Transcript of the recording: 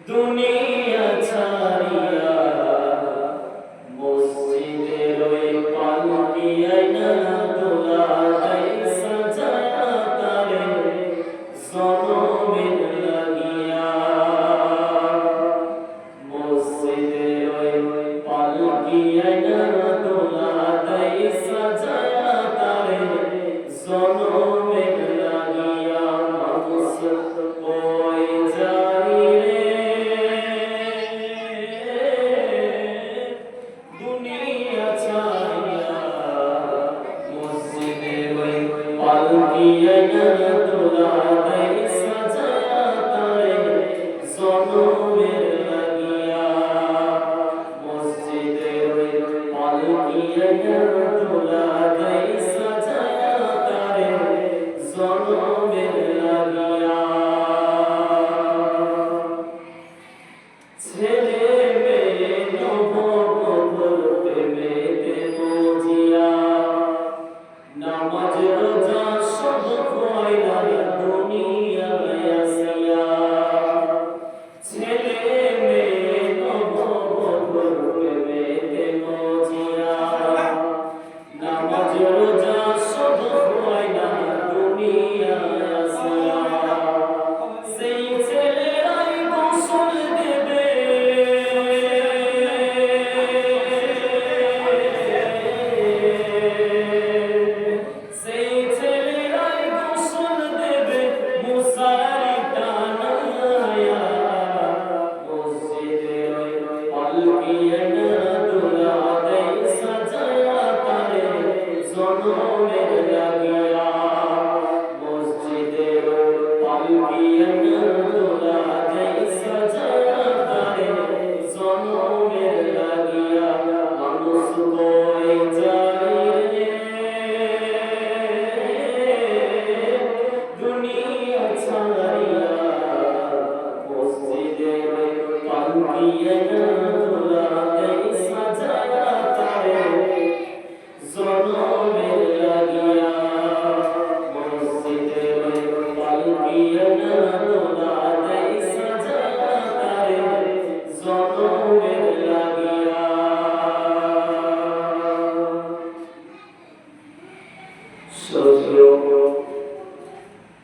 দুনিয়া ছাড়িয়া মসজিদের ওই পালকিয়ায় না দোলা দেয় সাজায়া তারে জনমের লাগিয়া। মসজিদের ওই পালকিয়ায় না দোলা দেয় সাজায়া তারে জনমের লাগিয়া। মানুষ কই যাই দুনিয়া ছাড়িয়া মসজিদের ওই পালকিয়ায় না দোলা দেয় সাজায়া তারে জনমের লাগিয়া। মসজিদের ওই পালকিয়ায় না দোলা দেয় সাজায়া তারে জনমের লাগিয়া। ছেলে মেয়ে নববধূর প্রেমেতে মজিয়া, নামাজ রোজা সব কইরা দুনিয়ায় আসিয়া। ছেলে মেয়ে নববধূর প্রেমেতে মজিয়া, নামাজ রোজা সব কইরা দুনিয়ায় আসিয়া। সেই ছেলেরাই গোসল দেবে, সেই ছেলেরাই গোসল দেবে মুসারি টানায়া। মসজিদের ওই পালকিয়ায় না দোলা দেয় সাজায়া তারে জনমের লাগিয়া। মসজিদের ওই পালকিয়ায় না দোলা দেয় সাজায়া তারে জনমের লাগিয়া। মানুষ কই যাই দুনিয়া ছাড়িয়া মসজিদের ওই পালকিয়ায় না